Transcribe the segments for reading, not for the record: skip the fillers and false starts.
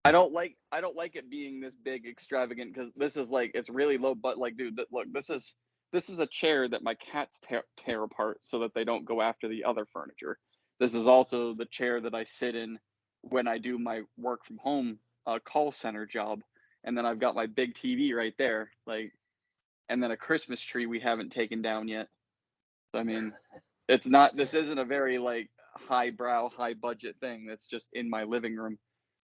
I don't like it being this big extravagant because this is like it's really low, but like dude, look, this is a chair that my cats tear apart so that they don't go after the other furniture. This is also the chair that I sit in when I do my work from home call center job, and then I've got my big TV right there, like, and then a Christmas tree we haven't taken down yet. So, I mean, it's not. This isn't a very like highbrow, high budget thing. That's just in my living room.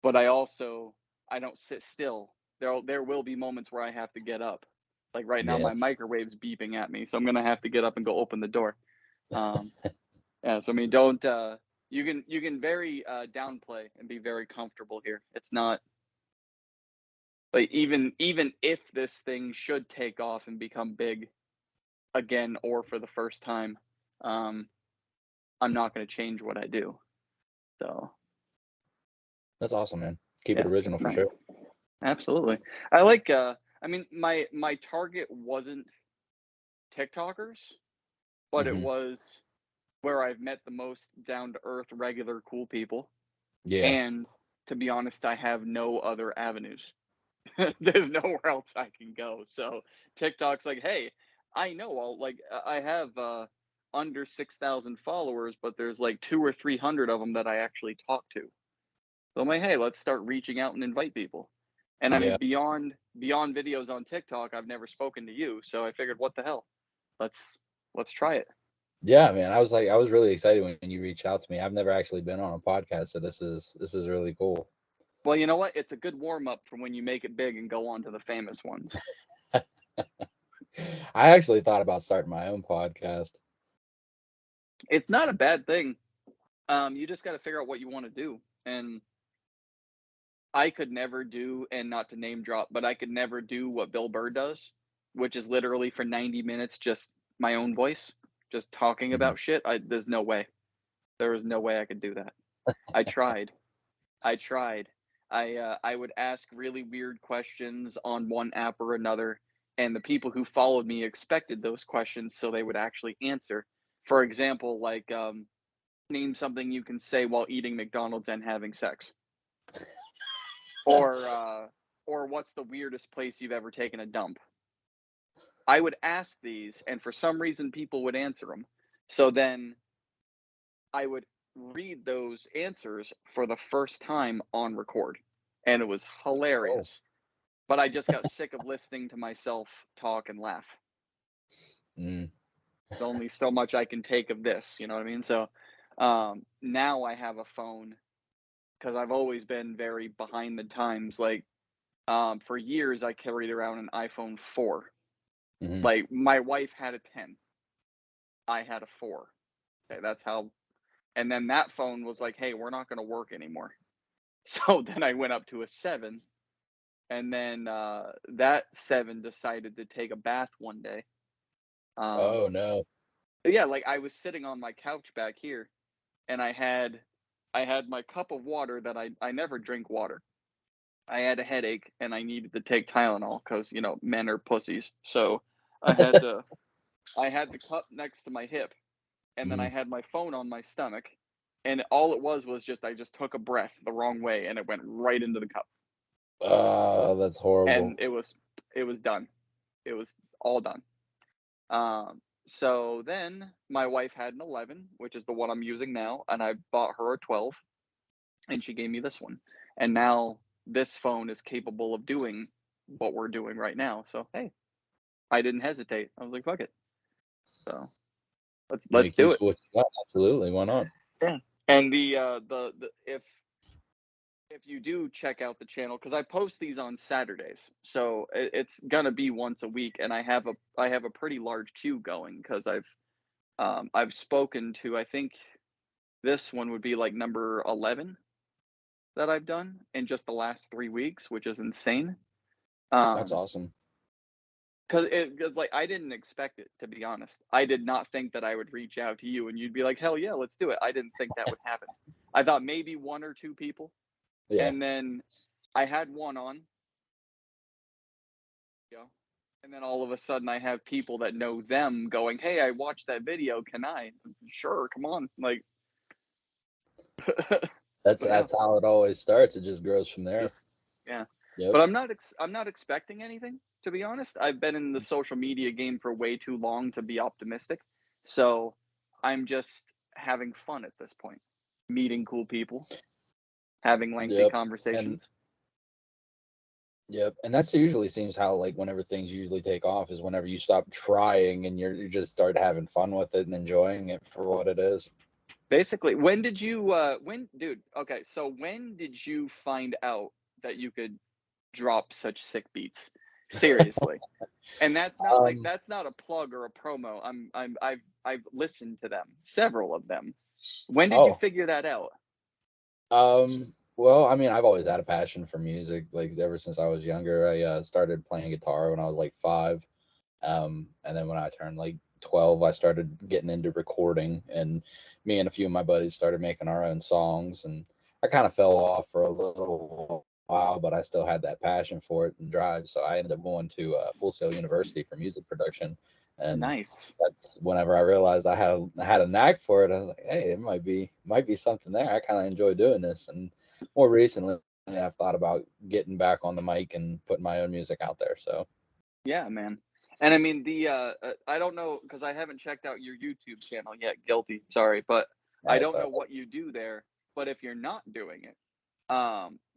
But I don't sit still. There will be moments where I have to get up. Like right now, Yeah. my microwave's beeping at me, so I'm gonna have to get up and go open the door. Um, yeah. So I mean, don't. You can very downplay and be very comfortable here. It's not like even if this thing should take off and become big again or for the first time, um, I'm not gonna change what I do. So That's awesome, man. Keep it yeah, original for nice. sure. Absolutely. I like I mean my target wasn't TikTokers, but it Hmm. was where I've met the most down to earth regular cool people. Yeah. And to be honest, I have no other avenues. There's nowhere else I can go. So TikTok's like, "Hey, I know I'll like I have under 6,000 followers, but there's like 2 or 300 of them that I actually talk to." So I'm like, hey, let's start reaching out and invite people. And I mean, Yeah. beyond videos on TikTok, I've never spoken to you, so I figured, what the hell? Let's let's try it. Yeah, man. I was really excited when you reached out to me. I've never actually been on a podcast, so this is really cool. Well, you know what? It's a good warm up for when you make it big and go on to the famous ones. I actually thought about starting my own podcast. It's not a bad thing. You just got to figure out what you want to do. And I could never do, and not to name drop, but I could never do what Bill Burr does, which is literally for 90 minutes just my own voice, just talking Mhm. about shit. There's no way. There was no way I could do that. I tried. I tried. I would ask really weird questions on one app or another, and the people who followed me expected those questions, so they would actually answer. For example, like name something you can say while eating McDonald's and having sex, or what's the weirdest place you've ever taken a dump. I would ask these, and for some reason, people would answer them. So then I would read those answers for the first time on record, and it was Oh. hilarious. But I just got sick of listening to myself talk and laugh. Mm. There's only so much I can take of this, you know what I mean? So now I have a phone because I've always been very behind the times. Like for years, I carried around an iPhone 4. Hmm. Like my wife had a 10, I had a 4. Okay, that's how. And then that phone was like, hey, we're not going to work anymore. So then I went up to a 7, and then that 7 decided to take a bath one day. Um, Oh no. yeah, like I was sitting on my couch back here, and I had my cup of water that I never drink water. I had a headache and I needed to take Tylenol because men are pussies. So I had to I had the cup next to my hip, and then I Mhm. had my phone on my stomach, and all it was just I just took a breath the wrong way and it went right into the cup, Oh, that's and horrible. it was done. It was all done. So then my wife had an 11, which is the one I'm using now, and I bought her a 12, and she gave me this one. And now this phone is capable of doing what we're doing right now. So hey, I didn't hesitate. I was like, fuck it. So let's Make do use it. of what you got. Absolutely. Why not? Yeah. And the if you do check out the channel, because I post these on Saturdays, so it's gonna be once a week, and I have a pretty large queue going because I've spoken to, I think this one would be like number 11 that I've done in just the last 3 weeks, which is insane. That's Um, awesome. cause like I didn't expect it, to be honest. I did not think that I would reach out to you and you'd be like, hell yeah, let's do it. I didn't think that would happen. I thought maybe one or two people, Yeah. and then I had one on, you know, and then all of a sudden I have people that know them going, hey, I watched that video. Can I? Sure, come on. Like, But yeah, That's how it always starts. It just grows from there. just yeah. Yep. But I'm not expecting anything, to be honest. I've been in the social media game for way too long to be optimistic. So I'm just having fun at this point. Meeting cool people, having lengthy Yep. And conversations. yep. And that's usually seems how like whenever things usually take off is whenever you stop trying and you just start having fun with it and enjoying it for what it is. Basically, when dude, okay, so when did you find out that you could drop such sick beats? Seriously. And Um, that's not a plug or a promo. I've listened to them, several of them. When did you oh, figure that out? well, I mean, I've always had a passion for music. Like ever since I was younger, I started playing guitar when I was like 5. And then when I turned like 12, I started getting into recording, and me and a few of my buddies started making our own songs. And I kind of fell off for a little while, but I still had that passion for it and drive. So I ended up going to Full Sail University for music production, and Nice. that's whenever I realized I had a knack for it. I was like, hey, it might be something there. I kind of enjoy doing this, and more recently, I've thought about getting back on the mic and putting my own music out there. So Yeah, man. And I mean I don't know because I haven't checked out your YouTube channel yet. Guilty, sorry, but I that's don't all know right. what you do there. But if you're not doing it,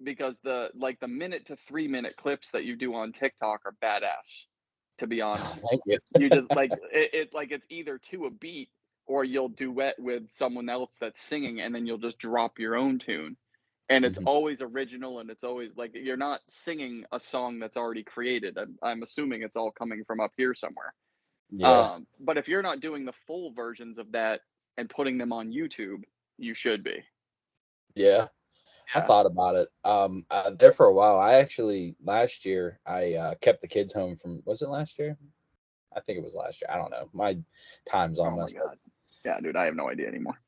because the minute to 3 minute clips that you do on TikTok are badass. To be honest, Thank you. you just like it like it's either to a beat or you'll duet with someone else that's singing, and then you'll just drop your own tune, and it's Mhm. always original, and it's always like you're not singing a song that's already created. I'm assuming it's all coming from up here somewhere. Yeah, But if you're not doing the full versions of that and putting them on YouTube, you should be. yeah. I Yeah. thought about it. There for a while. I actually last year I kept the kids home from. Was it last year? I think it was last year. I don't know. My time's all Oh my messed up. god. Yeah, dude, I have no idea anymore.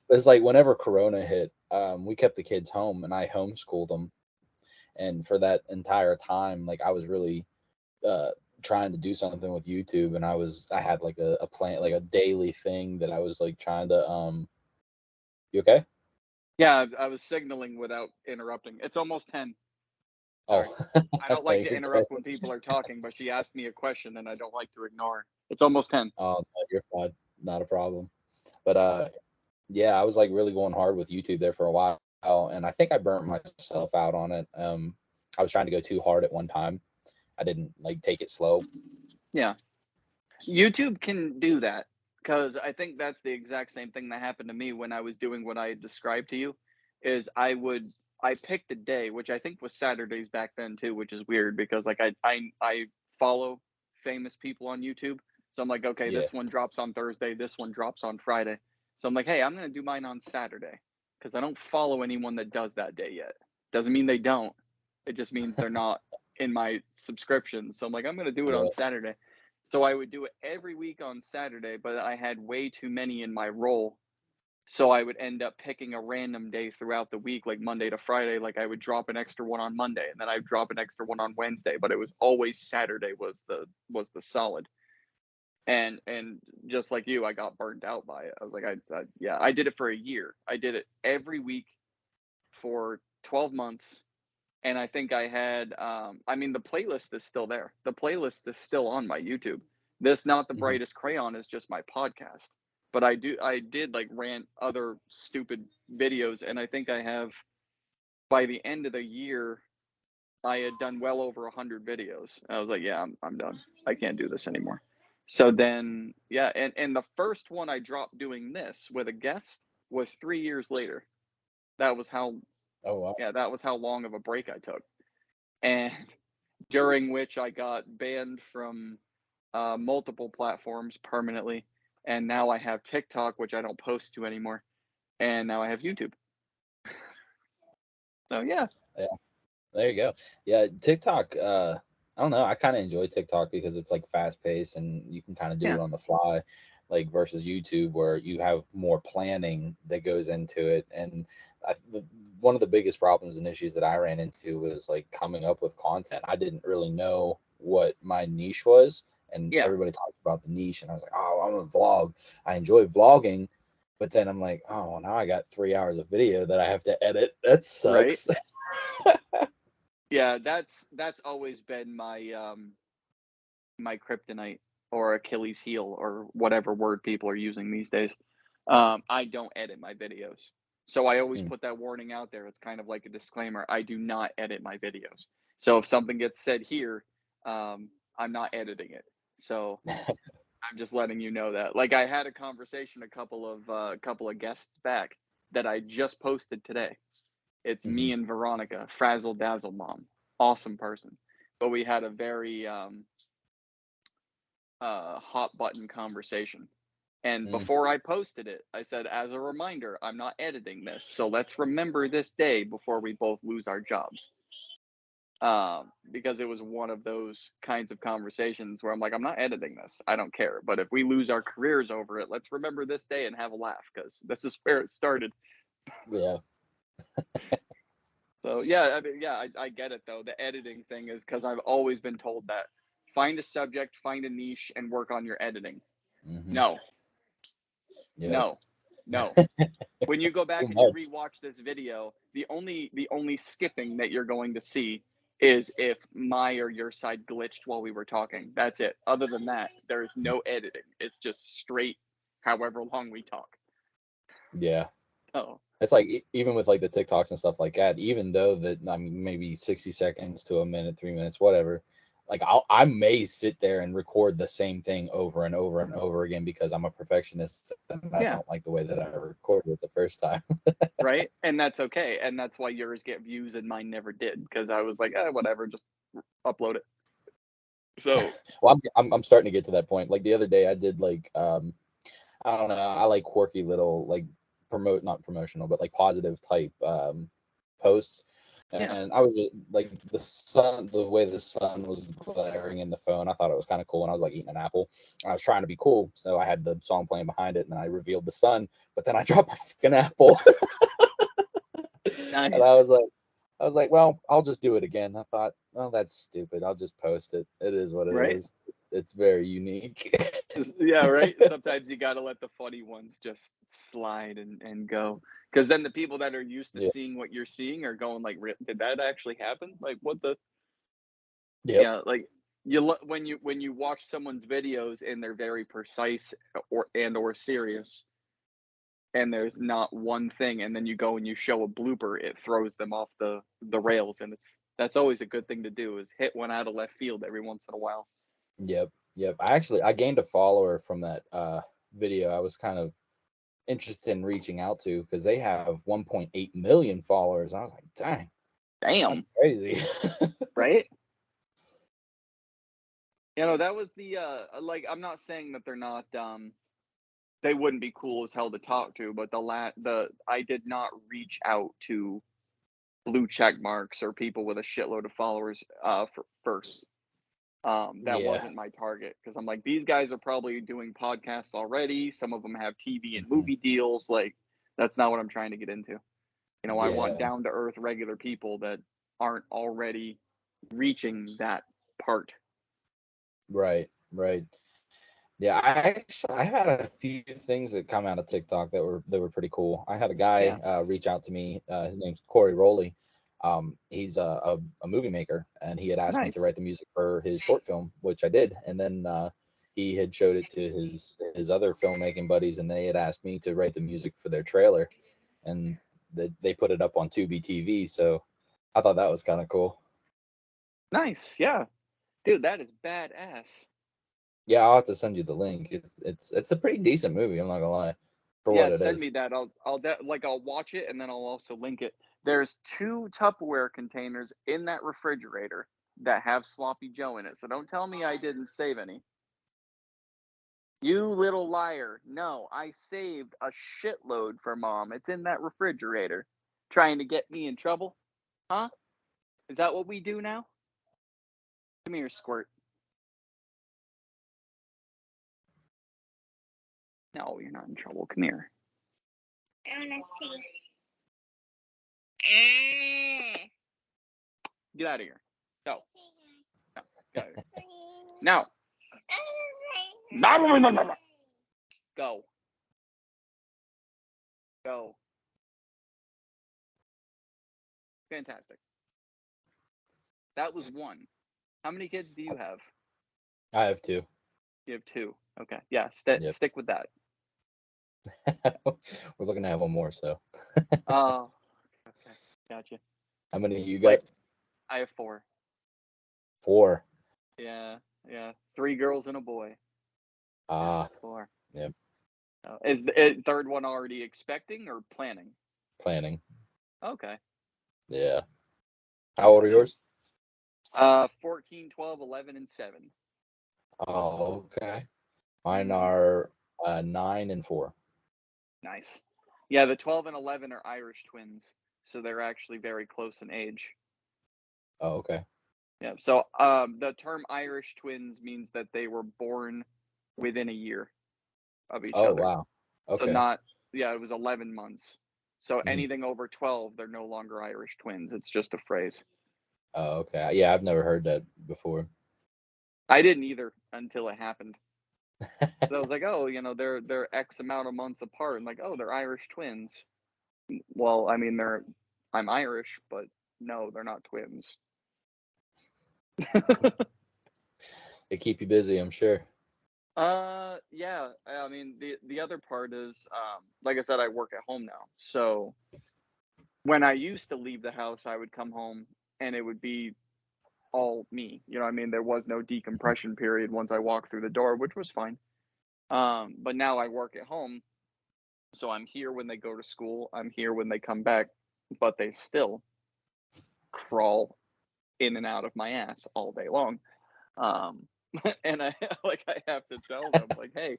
It's like whenever Corona hit, we kept the kids home and I homeschooled them. And for that entire time, like I was really uh, trying to do something with YouTube, and I had like a plan, like a daily thing that I was like trying to. You okay? Yeah, I was signaling without interrupting. It's almost 10. Sorry. Oh, I don't like to you're good. interrupt when people are talking, but she asked me a question and I don't like to ignore her. It's almost 10. Oh, no, you're fine. Not a problem. But yeah, I was like really going hard with YouTube there for a while, and I think I burnt myself out on it. I was trying to go too hard at one time. I didn't like take it slow. Yeah. YouTube can do that because I think that's the exact same thing that happened to me when I was doing what I described to you. Is I picked a day, which I think was Saturdays back then too, which is weird because like I follow famous people on YouTube, so I'm like, okay, Yeah, this one drops on Thursday, this one drops on Friday, so I'm like, hey, I'm gonna do mine on Saturday because I don't follow anyone that does that day yet. Doesn't mean they don't. It just means they're not in my subscription. So I'm like, I'm gonna do it on yeah. Saturday. So I would do it every week on Saturday, but I had way too many in my role. So I would end up picking a random day throughout the week, like Monday to Friday. Like I would drop an extra one on Monday, and then I'd drop an extra one on Wednesday. But it was always Saturday was the solid. And just like you, I got burned out by it. I was like, yeah, I did it for a year. I did it every week for 12 months, and I think I had I mean the playlist is still there. The playlist is still on my YouTube. This Not the Hmm. Brightest Crayon is just my podcast. But I did like rant other stupid videos, and I think I have by the end of the year I had done well over 100 videos. I was like, yeah, I'm done. I can't do this anymore. So then yeah, and the first one I dropped doing this with a guest was 3 years later. That was how Oh wow. yeah, that was how long of a break I took. And during which I got banned from multiple platforms permanently. And now I have TikTok, which I don't post to anymore. And now I have YouTube. So yeah, Yeah, there you go. Yeah, TikTok. I don't know. I kind of enjoy TikTok because it's like fast paced and you can kind of do yeah, it on the fly, like versus YouTube where you have more planning that goes into it. And one of the biggest problems and issues that I ran into was like coming up with content. I didn't really know what my niche was, and yeah, everybody talked about the niche, and I was like, oh, I'm a vlog. I enjoy vlogging, But then I'm like, oh, now I got 3 hours of video that I have to edit. That Right? sucks. Yeah, that's always been my kryptonite or Achilles heel or whatever word people are using these days. I don't edit my videos. So I always Mm. put that warning out there. It's kind of like a disclaimer. I do not edit my videos. So if something gets said here, I'm not editing it. So I'm just letting you know that. Like I had a conversation a couple of guests back that I just posted today. It's Mhm. me and Veronica, Frazzle Dazzle Mom, awesome person. But we had a very hot button conversation. And Mm. before I posted it, I said, as a reminder, I'm not editing this. So let's remember this day before we both lose our jobs. Because it was one of those kinds of conversations where I'm like, I'm not editing this. I don't care. But if we lose our careers over it, let's remember this day and have a laugh because this is where it started. Yeah. So yeah, I mean, yeah, I get it though. The editing thing is because I've always been told that find a subject, find a niche, and work on your editing. Mm-hmm. No, Yep. no, no. When you go Too back and you much. rewatch this video, the only skipping that you're going to see is if my or your side glitched while we were talking. That's it. Other than that, there is no editing. It's just straight however long we talk. Yeah. Oh, It's like even with like the TikToks and stuff like that, even though that I mean maybe 60 seconds to a minute, 3 minutes, whatever. Like I may sit there and record the same thing over and over and over again because I'm a perfectionist and I yeah, don't like the way that I recorded it the first time. right. And that's okay. And that's why yours get views and mine never did because I was like, whatever, just upload it. So Well, I'm starting to get to that point. Like the other day, I did like I don't know, I like quirky little like not promotional, but like positive type posts. yeah, And I was just, like the way the sun was glaring in the phone, I thought it was kind of cool. And I was like eating an apple. I was trying to be cool, so I had the song playing behind it, and then I revealed the sun. But then I dropped a freaking apple, and nice. I was like, well, I'll just do it again. I thought, oh, that's stupid. I'll just post it. It is what it Right. is. It's very unique. Yeah, right. Sometimes you got to let the funny ones just slide and go. Because then the people that are used to Yeah. seeing what you're seeing are going like, "Did that actually happen? Like, what the?" Yep. Yeah, like when you watch someone's videos and they're very precise or serious, and there's not one thing, and then you go and you show a blooper, it throws them off the rails, and that's always a good thing to do is hit one out of left field every once in a while. Yep. Yep. I gained a follower from that video. I was kind of interested in reaching out to because they have 1.8 million followers. I was like, dang, that's Damn, crazy. right? You know, that was the like I'm not saying that they're not they wouldn't be cool as hell to talk to, but the I did not reach out to blue check marks or people with a shitload of followers first. That Yeah. wasn't my target because I'm like these guys are probably doing podcasts already. Some of them have TV and Mhm. movie deals. Like that's not what I'm trying to get into. You know, I want Yeah. down to earth regular people that aren't already reaching that part. Right. Right. Yeah, I had a few things that come out of TikTok that were pretty cool. I had a Yeah, guy reach out to me. His name's Corey Rowley. He's a movie maker, and he had asked me to nice, write the music for his short film, which I did. And then he had showed it to his other filmmaking buddies, and they had asked me to write the music for their trailer, and they put it up on Tubi TV. So I thought that was kind of cool. nice. Yeah, dude, that is badass. Yeah, I'll have to send you the link. It's a pretty decent movie. I'm not gonna lie, for Yeah, what it send is. me that. I'll watch it and then I'll also link it. There's two Tupperware containers in that refrigerator that have sloppy Joe in it. So don't tell me I didn't save any. You little liar. No, I saved a shitload for mom. It's in that refrigerator. Trying to get me in trouble? Huh? Is that what we do now? Come here, squirt. No, you're not in trouble. Come here. I wanna see. Get out of here. Go. No, get out of here. No. No. Go. Go. Fantastic. That was one. How many kids do you have? I have two. You have two. Okay. Yeah. Yep. Stick with that. We're looking to have one more. So, Oh. Okay. Gotcha. how many you got? Like, I have four. 4. Yeah. Yeah. 3 girls and a boy. Ah, 4. yep. Is the third one already expecting or planning? Planning. Okay. Yeah. How old are Gotcha. yours? 14, 12, 11, and 7. Oh, okay. Mine Mhm. are 9 and 4. Nice. Yeah, the 12 and 11 are Irish twins, so they're actually very close in age. Oh, okay. Yeah. So the term Irish twins means that they were born within a year of each Oh, other. wow. So Okay. it was 11 months. So Mhm. anything over 12, they're no longer Irish twins. It's just a phrase. Oh, okay. Yeah, I've never heard that before. I didn't either until it happened. So I was like, oh, they're X amount of months apart, and like, oh, they're Irish twins. Well, I mean, I'm Irish, but no, they're not twins. They keep you busy, I'm sure. Yeah. I mean, the other part is, like I said, I work at home now. So when I used to leave the house, I would come home and it would be all me. You know what I mean? There was no decompression period once I walked through the door, which was fine. But now I work at home, so I'm here when they go to school. I'm here when they come back, but they still crawl in and out of my ass all day long. Um, and I I have to tell them like, hey,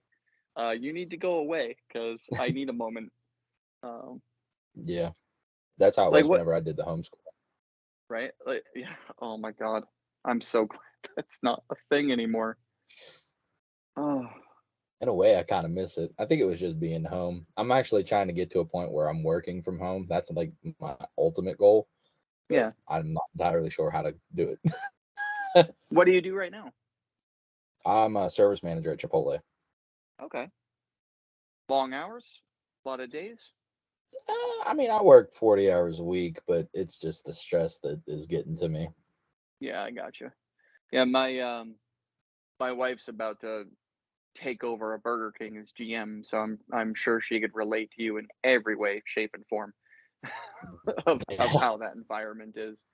you need to go away because I need a moment. Um, Yeah. That's how it like was what? whenever I did the homeschool. Right? Like, yeah. Oh my God, I'm so glad that's not a thing anymore. Oh, In a way, I kind of miss it. I think it was just being home. I'm actually trying to get to a point where I'm working from home. That's like my ultimate goal, but yeah. I'm not entirely sure how to do it. What do you do right now? I'm a service manager at Chipotle. Okay. Long hours, a lot of days. I mean, I work 40 hours a week, but it's just the stress that is getting to me. Yeah, I gotcha. Yeah, my wife's about to take over a Burger King as GM, so I'm sure she could relate to you in every way, shape, and form of how that environment is.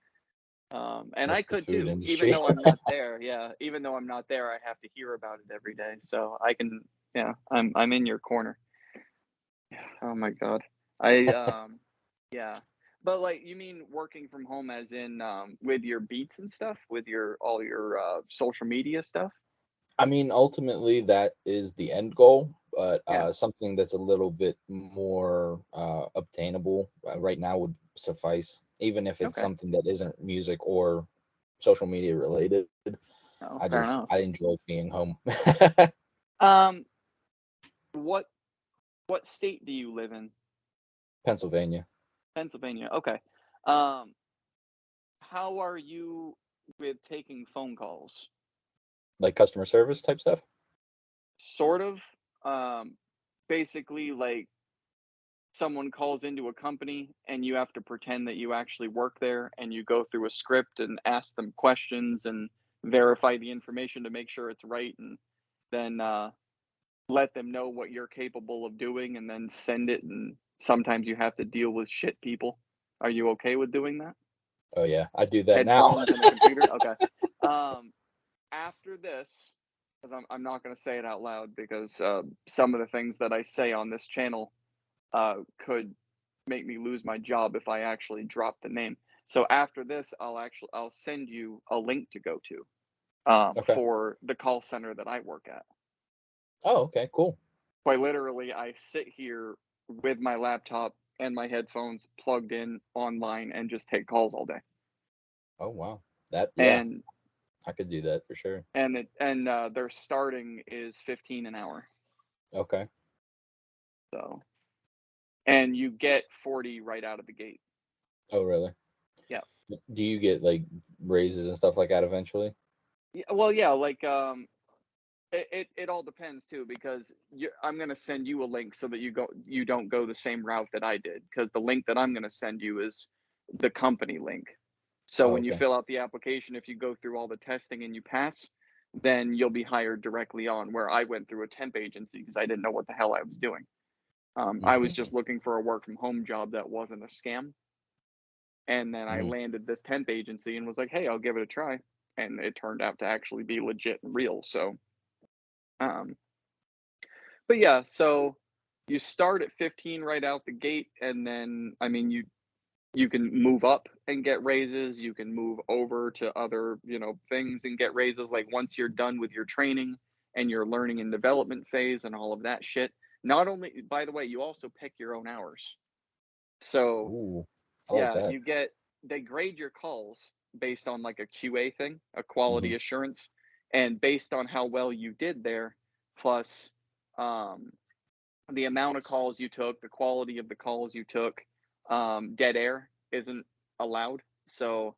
And I That's the could food too, even industry. though I'm not there. Yeah, even though I'm not there, I have to hear about it every day. So I can, yeah, I'm in your corner. Oh my God. I yeah. But like you mean working from home as in with your beats and stuff, with your all your social media stuff? I mean, ultimately, that is the end goal, but Yeah. something that's a little bit more obtainable right now would suffice, even if it's Okay. something that isn't music or social media related. Oh, fair enough. I enjoy being home. Um what what state do you live in? Pennsylvania, Pennsylvania. Okay. Um how are you with taking phone calls? like customer service type stuff. Sort of. Um basically like someone calls into a company and you have to pretend that you actually work there and you go through a script and ask them questions and verify the information to make sure it's right and then let them know what you're capable of doing and then send it and sometimes you have to deal with shit people. Are you okay with doing that? Oh yeah, I do that now. Headphones and a computer? Okay. Um after this, because I'm not going to say it out loud because some of the things that I say on this channel could make me lose my job if I actually drop the name. So after this, I'll send you a link to go to Okay. for the call center that I work at. Oh, okay, cool. Quite literally, I sit here with my laptop and my headphones plugged in online and just take calls all day. Oh wow, that yeah, And I could do that for sure. their starting is 15 an hour. Okay. So and you get 40 right out of the gate. Oh really? Yeah. Do you get like raises and stuff like that eventually? Yeah, well, yeah, like It all depends too, because I'm gonna send you a link so that you don't go the same route that I did, because the link that I'm gonna send you is the company link. So Oh, when you okay. fill out the application, if you go through all the testing and you pass, then you'll be hired directly on. Where I went through a temp agency because I didn't know what the hell I was doing. I was Mhm. just looking for a work from home job that wasn't a scam, and then I Mm. landed this temp agency and was like, hey, I'll give it a try, and it turned out to actually be legit and real. So um, but yeah, so you start at 15 right out the gate, and then I mean you can move up and get raises, you can move over to other, things and get raises, like once you're done with your training and your learning and development phase and all of that shit. Not only, by the way, you also pick your own hours. So, Ooh, I like yeah, that. they grade your calls based on like a QA thing, a quality Mhm. assurance, and based on how well you did there, plus um the amount of calls you took, the quality of the calls you took. Dead air isn't allowed. So,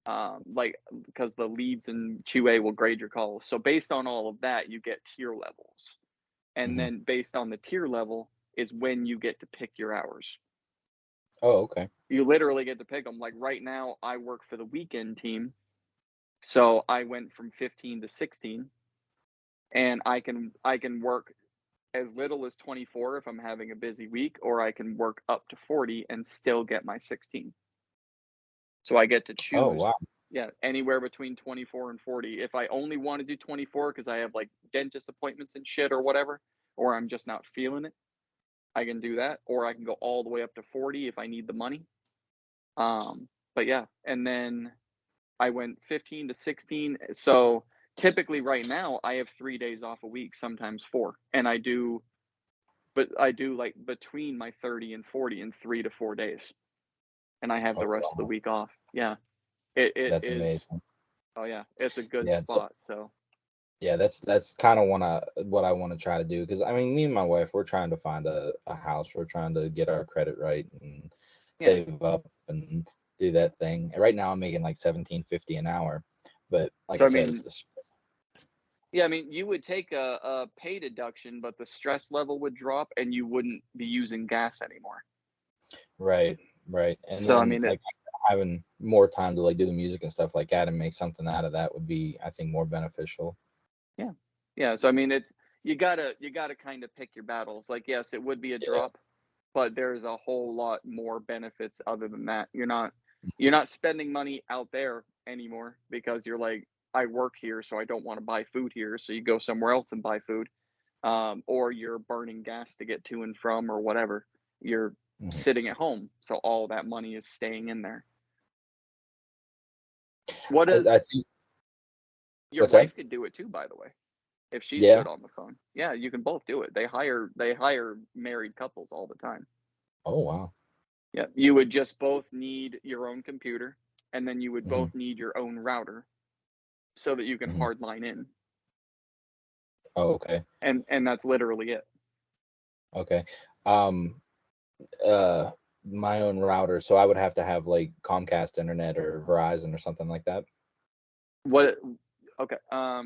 like, because the leads and QA will grade your calls. So, based on all of that, you get tier levels. And Mhm. then, based on the tier level, is when you get to pick your hours. Oh, okay. You literally get to pick them. Like, right now, I work for the weekend team. So, I went from 15 to 16, and I can work as little as 24 if I'm having a busy week, or I can work up to 40 and still get my 16. So I get to Oh, choose, wow. yeah, anywhere between 24 and 40. If I only want to do 24 because I have like dentist appointments and shit or whatever, or I'm just not feeling it, I can do that. Or I can go all the way up to 40 if I need the money. But yeah, and then I went 15 to 16. So typically right now I have 3 days off a week, sometimes four. And I do like between my 30 and 40 in 3 to 4 days, and I have the Oh, rest of the wow. week off. Yeah, it That's is. amazing. Oh yeah, it's a good Yeah. spot. So Yeah, that's kind of what I want to try to do, because I mean, me and my wife, we're trying to find a house. We're trying to get our credit right and yeah, save up and do that thing. And right now, I'm making like 17.50 an hour, but like so I I said, it's mean, the stress. yeah, I mean, you would take a pay deduction, but the stress level would drop, and you wouldn't be using gas anymore. Right, right. And So I then mean, like having more time to like do the music and stuff like that and make something out of that would be, I think, more beneficial. yeah, yeah. So I mean, it's you gotta kind of pick your battles. Like, yes, it would be a Yeah. drop, but there's a whole lot more benefits other than that. You're not spending money out there anymore because you're like, I work here, so I don't want to buy food here. So you go somewhere else and buy food, or you're burning gas to get to and from or whatever. You're Mhm. sitting at home, so all that money is staying in there. What is I think. your What's that? wife could do it too, by the way, if she's Yeah. good on the phone. Yeah, you can both do it. They hire married couples all the time. Oh, wow. Yeah, you would just both need your own computer, and then you would Hmm. both need your own router so that you can Hmm. hard line in, Oh, okay. and that's literally it. Okay. Um, uh, my own router, so I would have to have like Comcast internet or Verizon or something like that. What? Okay.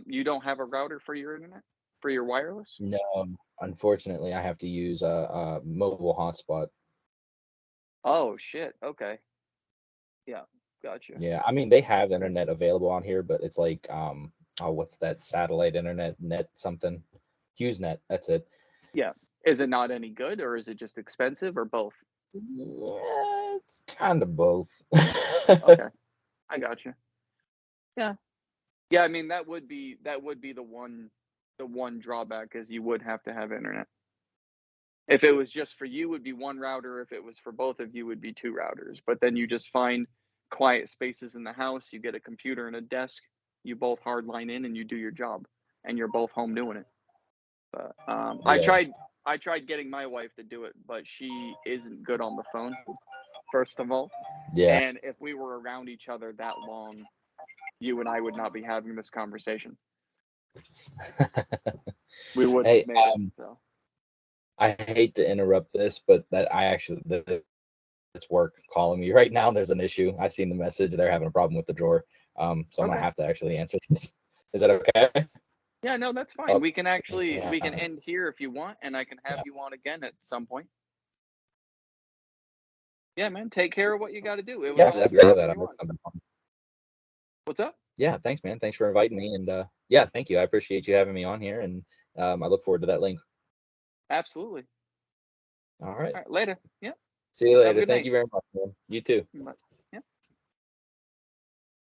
You don't have a router for your internet, for your wireless? No, unfortunately, I have to use a mobile hotspot. Oh shit. Okay. Yeah. Gotcha. Yeah, I mean they have internet available on here, but it's like oh, what's that satellite internet net something? HughesNet, that's it. Yeah. Is it not any good, or is it just expensive, or both? Yeah, it's kind of both. Okay. I gotcha. Yeah. Yeah. I mean, that would be the one drawback is you would have to have internet. If it was just for you, it would be one router. If it was for both of you, it would be two routers. But then you just find quiet spaces in the house. You get a computer and a desk. You both hard line in, and you do your job, and you're both home doing it. But I Yeah. tried. I tried getting my wife to do it, but she isn't good on the phone. First of all, Yeah. and if we were around each other that long, you and I would not be having this conversation. We wouldn't have Hey, made it. So I hate to interrupt this, but that I actually it's work calling me right now. There's an issue. I seen the message. They're having a problem with the drawer. So I'm gonna okay, have to actually answer this. Is that okay? Yeah, no, that's fine. Oh, We can actually we can yeah. end here if you want, and I can have Yeah. you on again at some point. Yeah, man. Take care of what you got to do. It was Yeah, awesome that'd be great. having That you on. I'm What's up? Yeah, thanks, man. Thanks for inviting me, and yeah, thank you. I appreciate you having me on here, and I look forward to that link. Absolutely. All right. All right, later. Yeah. See you Have a later. good Thank night. you very much, man. You too. Bye.